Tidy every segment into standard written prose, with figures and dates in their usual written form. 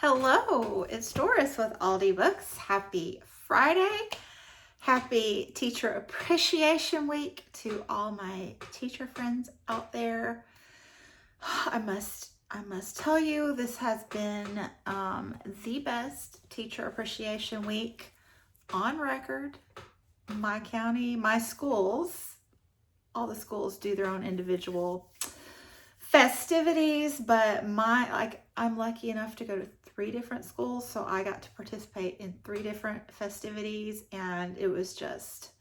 Hello, it's Doris with Aldi Books. Happy Friday. Happy Teacher Appreciation Week to all my teacher friends out there. I must tell you, this has been the best Teacher Appreciation Week on record. My county, my schools, all the schools do their own individual festivities, but I'm lucky enough to go to 3 different schools, so I got to participate in 3 different festivities, and it was just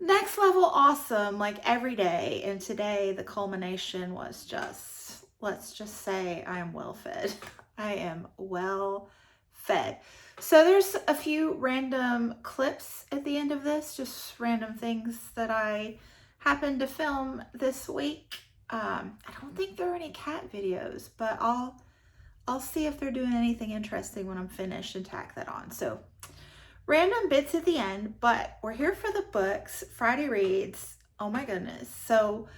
next level awesome, like every day. And today the culmination was just, let's just say I am well fed. I am well fed. So there's a few random clips at the end of this, just random things that I happened to film this week. I don't think there are any cat videos, but I'll see if they're doing anything interesting when I'm finished and tack that on. So random bits at the end, but we're here for the books. Friday reads. Oh my goodness. So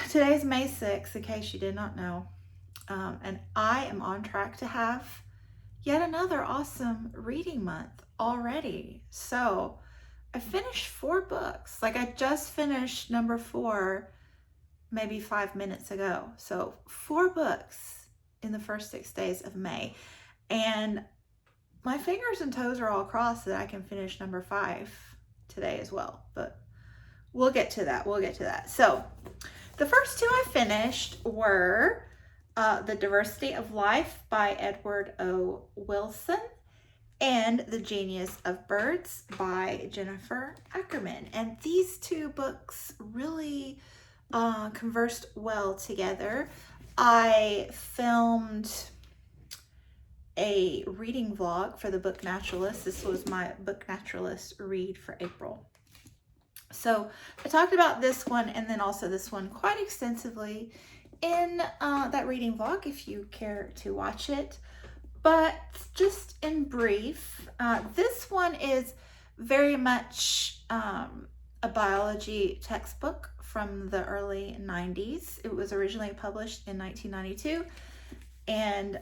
today's May 6th, in case you did not know. And I am on track to have yet another awesome reading month already. So I finished 4 books. Like, I just finished number 4 maybe 5 minutes ago. So 4 books in the first 6 days of May. And my fingers and toes are all crossed that I can finish number 5 today as well. But we'll get to that. So the first 2 I finished were The Diversity of Life by Edward O. Wilson and The Genius of Birds by Jennifer Ackerman. And these 2 books really conversed well together. I filmed a reading vlog for the Book Naturalist. This was my Book Naturalist read for April. So I talked about this one and then also this one quite extensively in that reading vlog if you care to watch it. But just in brief, this one is very much a biology textbook from the early 90s. It was originally published in 1992. And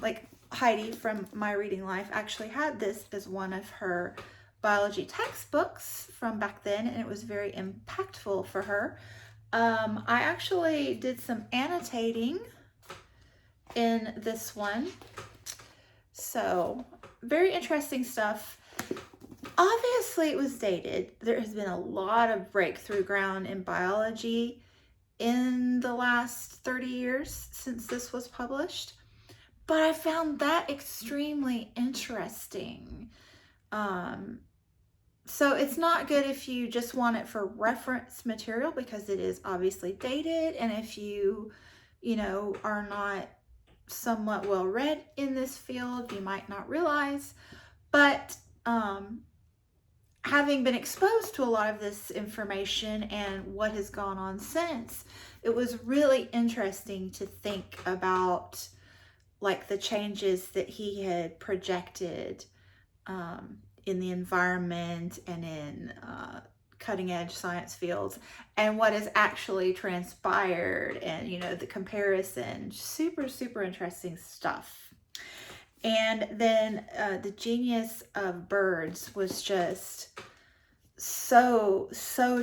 like Heidi from My Reading Life actually had this as one of her biology textbooks from back then, and it was very impactful for her. I actually did some annotating in this one. So very interesting stuff. Obviously it was dated. There has been a lot of breakthrough ground in biology in the last 30 years since this was published, but I found that extremely interesting. So it's not good if you just want it for reference material, because it is obviously dated, and if you are not somewhat well read in this field, you might not realize. But having been exposed to a lot of this information and what has gone on since, it was really interesting to think about like the changes that he had projected in the environment and in cutting edge science fields, and what has actually transpired, and the comparison. Super interesting stuff. And then The Genius of Birds was just so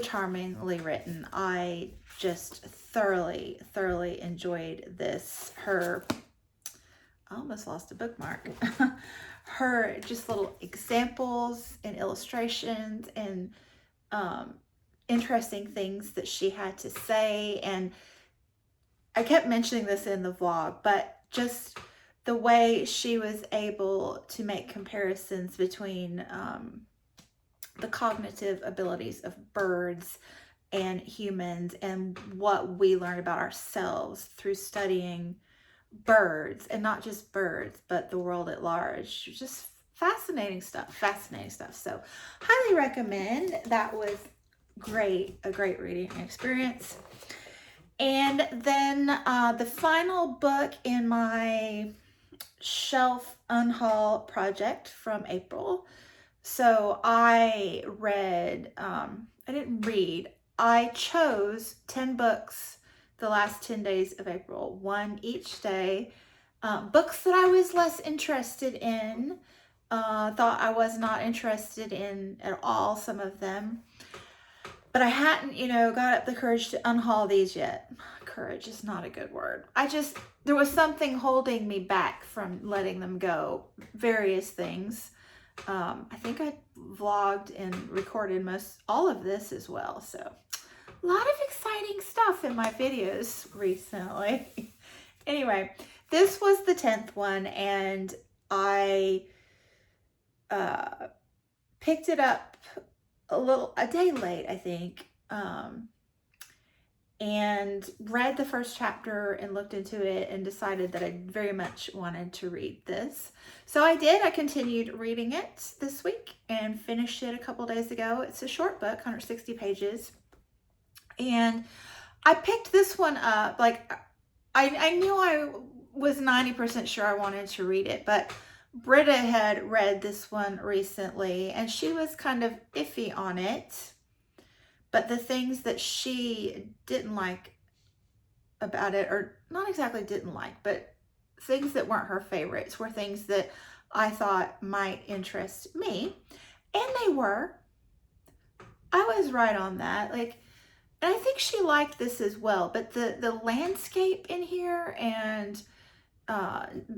charmingly written. I just thoroughly enjoyed this. I almost lost a bookmark. Her just little examples and illustrations and interesting things that she had to say. And I kept mentioning this in the vlog, but just the way she was able to make comparisons between the cognitive abilities of birds and humans, and what we learn about ourselves through studying birds, and not just birds, but the world at large. Just fascinating stuff. So highly recommend. That was a great reading experience. And then the final book in my shelf unhaul project from April. So I chose 10 books the last 10 days of April, one each day. Books that I was less interested in, thought I was not interested in at all, some of them. But I hadn't, got up the courage to unhaul these yet. Courage is not a good word. There was something holding me back from letting them go. Various things. I think I vlogged and recorded all of this as well. So a lot of exciting stuff in my videos recently. Anyway, this was the 10th one, and I picked it up a day late, I think, and read the first chapter and looked into it and decided that I very much wanted to read this. So I did. I continued reading it this week and finished it a couple days ago. It's a short book, 160 pages. And I picked this one up. Like, I knew I was 90% sure I wanted to read it, but Britta had read this one recently and she was kind of iffy on it. But the things that she didn't like about it, or not exactly didn't like, but things that weren't her favorites, were things that I thought might interest me. And they were. I was right on that. And I think she liked this as well. But the landscape in here, and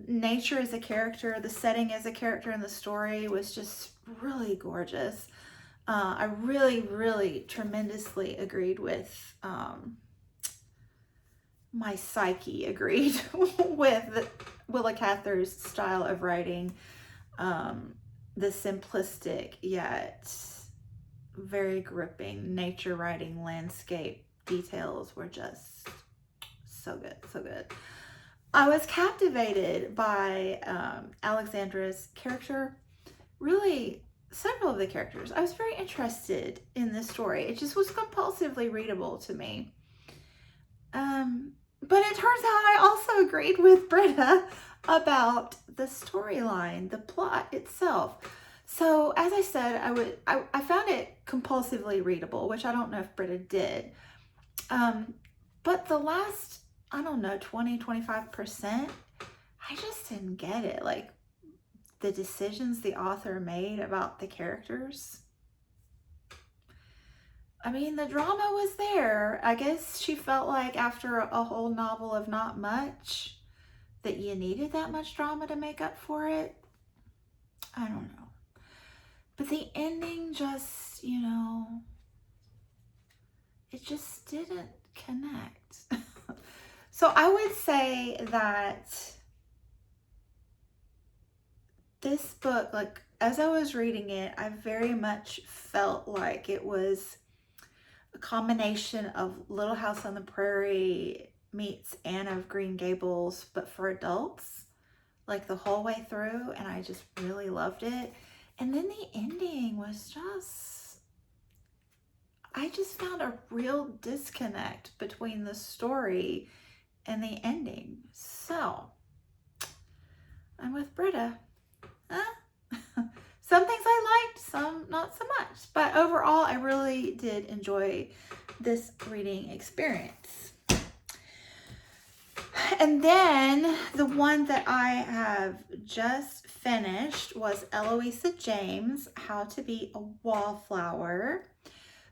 nature as a character, the setting as a character in the story, was just really gorgeous. I really, really tremendously agreed with, my psyche agreed with Willa Cather's style of writing. The simplistic yet very gripping nature writing, landscape details were just so good, so good. I was captivated by Alexandra's character. Really, several of the characters. I was very interested in this story. It just was compulsively readable to me. But it turns out I also agreed with Britta about the storyline, the plot itself. So as I said, I found it compulsively readable, which I don't know if Britta did. But the last, I don't know, 20-25%, I just didn't get it. Like, the decisions the author made about the characters. I mean, the drama was there. I guess she felt like after a whole novel of not much, that you needed that much drama to make up for it. I don't know. But the ending just, it just didn't connect. So I would say that this book, like, as I was reading it, I very much felt like it was a combination of Little House on the Prairie meets Anne of Green Gables, but for adults, like the whole way through, and I just really loved it. And then the ending was I just found a real disconnect between the story and the ending. So, I'm with Britta. Some things I liked, some not so much. But overall, I really did enjoy this reading experience. And then the one that I have just finished was Eloisa James, How to Be a Wallflower.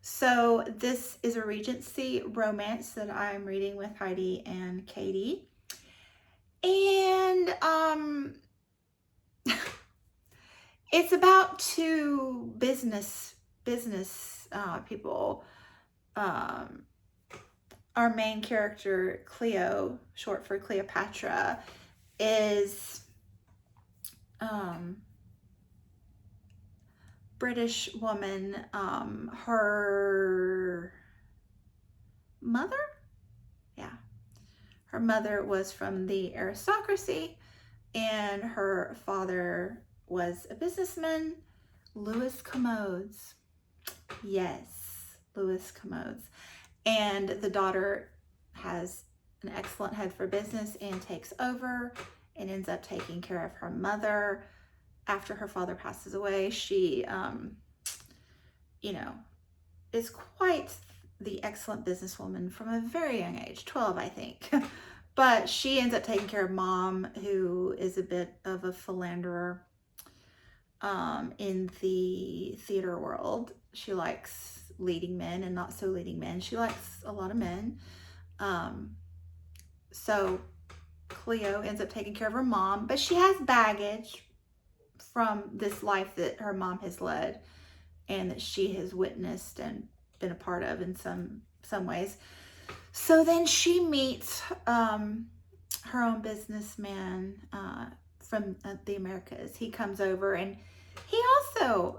So this is a Regency romance that I'm reading with Heidi and Katie. And it's about two business people. Our main character, Cleo, short for Cleopatra, is British woman. Her mother? Yeah. Her mother was from the aristocracy, and her father was a businessman, Louis Commodes. Yes, Louis Commodes. And the daughter has an excellent head for business and takes over and ends up taking care of her mother. After her father passes away, she, is quite the excellent businesswoman from a very young age, 12, I think. But she ends up taking care of Mom, who is a bit of a philanderer in the theater world. She likes leading men and not so leading men. She likes a lot of men. So Cleo ends up taking care of her mom, but she has baggage from this life that her mom has led and that she has witnessed and been a part of in some ways. So then she meets her own businessman from the Americas. He comes over, and he also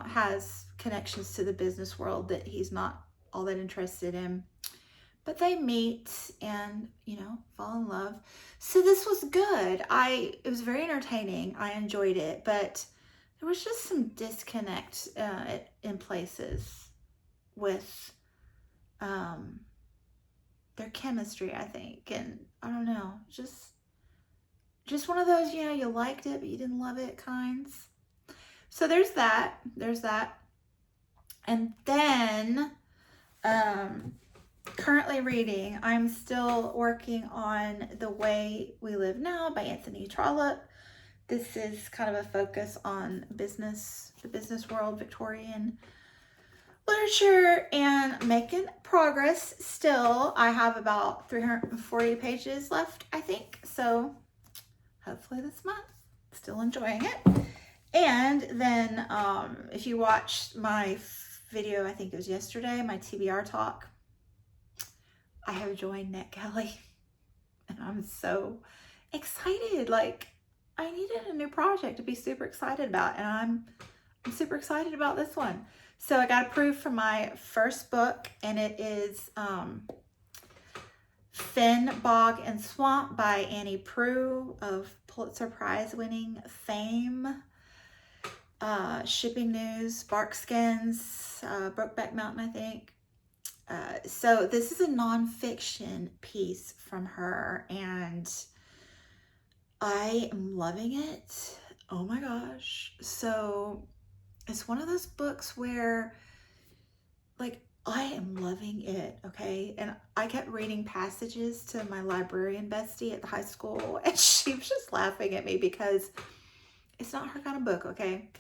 has connections to the business world that he's not all that interested in. But they meet and, fall in love. So this was good. It was very entertaining. I enjoyed it, but there was just some disconnect in places with their chemistry, I think. And I don't know, just one of those, you liked it, but you didn't love it kinds. So there's that. And then, currently reading, I'm still working on The Way We Live Now by Anthony Trollope. This is kind of a focus on the business world, Victorian literature, and making progress still. I have about 340 pages left, I think. So hopefully this month, still enjoying it. And then if you watched my video, I think it was yesterday, my TBR talk, I have joined NetGalley, and I'm so excited. Like, I needed a new project to be super excited about, and I'm super excited about this one. So I got approved for my first book, and it is Fen, Bog, and Swamp by Annie Proulx of Pulitzer Prize winning fame. Shipping News, Barkskins, Brokeback Mountain, I think. So this is a nonfiction piece from her, and I am loving it. Oh my gosh. So it's one of those books where, like, I am loving it, okay? And I kept reading passages to my librarian bestie at the high school, and she was just laughing at me because it's not her kind of book, okay?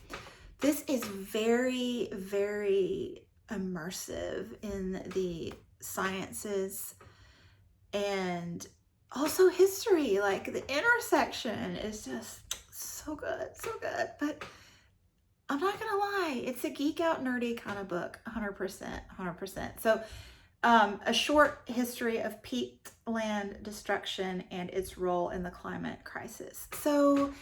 This is very, very immersive in the sciences and also history. Like, the intersection is just so good, so good. But I'm not gonna lie, it's a geek out nerdy kind of book, 100%. So a short history of peatland destruction and its role in the climate crisis. So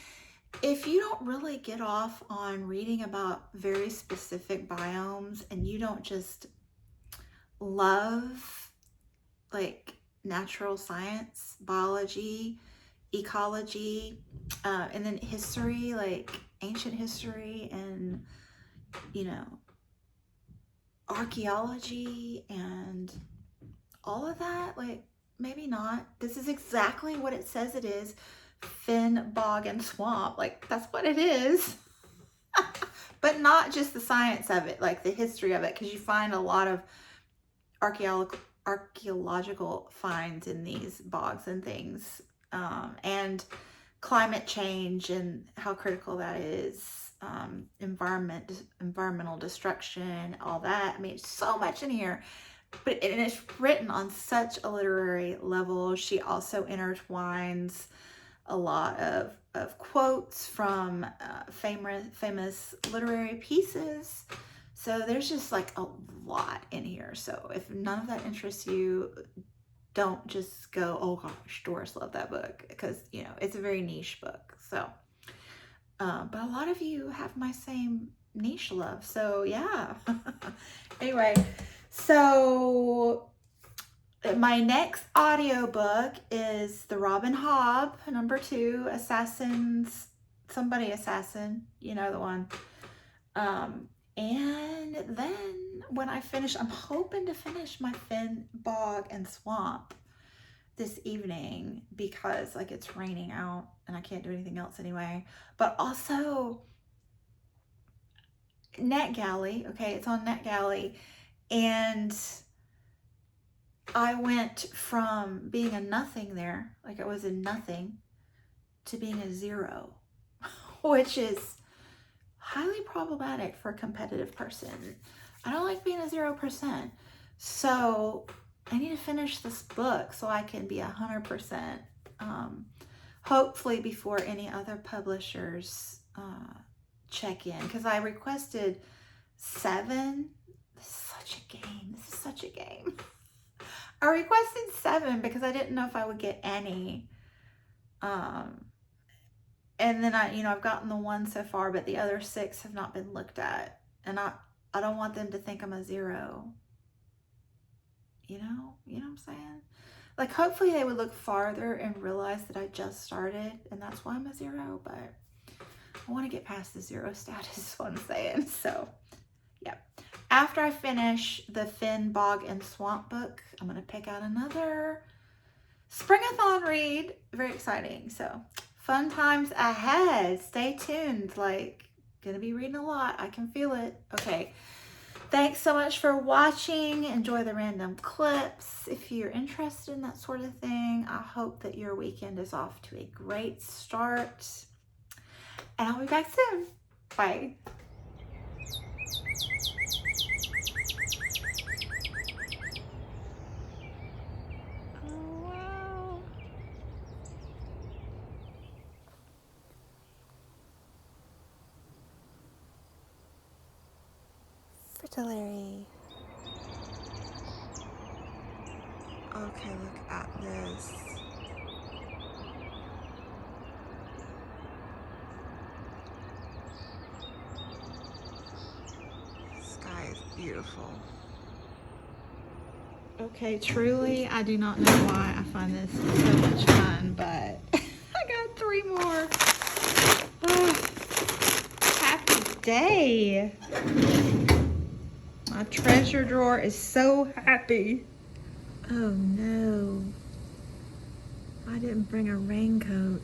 if you don't really get off on reading about very specific biomes, and you don't just love like natural science, biology, ecology, and then history, like ancient history and, archaeology and all of that, like, maybe not. This is exactly what it says it is. Fen, Bog, and Swamp. Like, that's what it is. But not just the science of it, like the history of it, because you find a lot of archaeological finds in these bogs and things, and climate change and how critical that is, environmental destruction, all that. I mean, it's so much in here, but it's written on such a literary level. She also intertwines a lot of quotes from famous literary pieces. So there's just like a lot in here. So if none of that interests you, don't just go, oh gosh, Doris loved that book, because it's a very niche book. So but a lot of you have my same niche love, so yeah. Anyway, so my next audiobook is The Robin Hobb, #2, Somebody Assassin, the one. And then when I finish, I'm hoping to finish my Fen, Bog, and Swamp this evening, because like it's raining out and I can't do anything else anyway. But also NetGalley, okay, it's on NetGalley, and I went from being a nothing there, like I was a nothing, to being a 0, which is highly problematic for a competitive person. I don't like being a 0%. So I need to finish this book so I can be 100%. Hopefully before any other publishers check in, because I requested 7. This is such a game. This is such a game. I requested 7 because I didn't know if I would get any. And then I've gotten the 1 so far, but the other 6 have not been looked at. And I don't want them to think I'm a 0. You know what I'm saying? Like, hopefully they would look farther and realize that I just started and that's why I'm a 0, but I want to get past the 0 status is what I'm saying. So, yeah. After I finish the Finn, Bog, and Swamp book, I'm going to pick out another Springathon read. Very exciting. So, fun times ahead. Stay tuned. Like, gonna be reading a lot. I can feel it. Okay. Thanks so much for watching. Enjoy the random clips. If you're interested in that sort of thing, I hope that your weekend is off to a great start. And I'll be back soon. Bye. Oh, wow. Fritillary. Okay, look at this. Sky is beautiful. Okay, truly, I do not know why I find this so much fun, but I got 3 more. Oh, happy day. My treasure drawer is so happy. Oh no, I didn't bring a raincoat.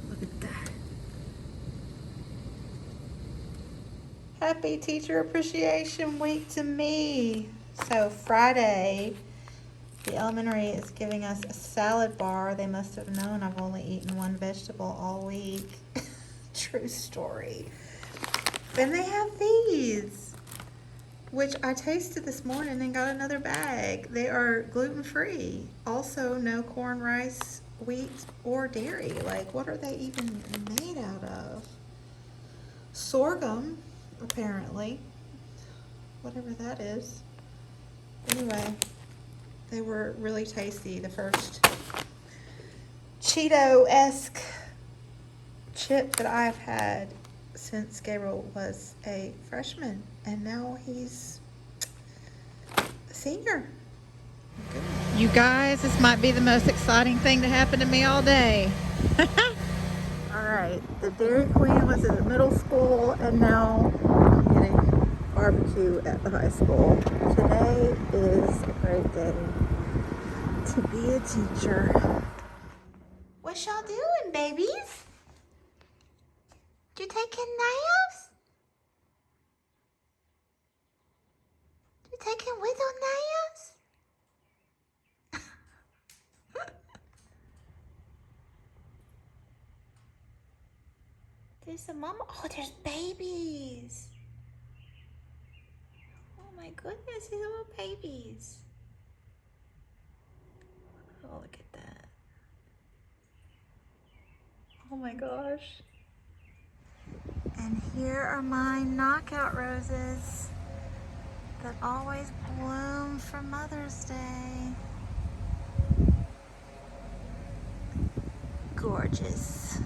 Look at that. Happy Teacher Appreciation Week to me. So Friday, the elementary is giving us a salad bar. They must have known I've only eaten 1 vegetable all week. True story. Then they have these, which I tasted this morning and got another bag. They are gluten-free. Also, no corn, rice, wheat, or dairy. Like, what are they even made out of? Sorghum, apparently. Whatever that is. Anyway, they were really tasty. The first Cheeto-esque chip that I've had since Gabriel was a freshman, and now he's a senior. You guys, this might be the most exciting thing to happen to me all day. Alright, the Dairy Queen was at the middle school, and now I'm getting barbecue at the high school. Today is a great day to be a teacher. What y'all doing, babies? You taking naps? You taking little naps? There's a mama. Oh, there's babies. Oh my goodness, these little babies. Oh, look at that. Oh my gosh. And here are my knockout roses that always bloom for Mother's Day. Gorgeous.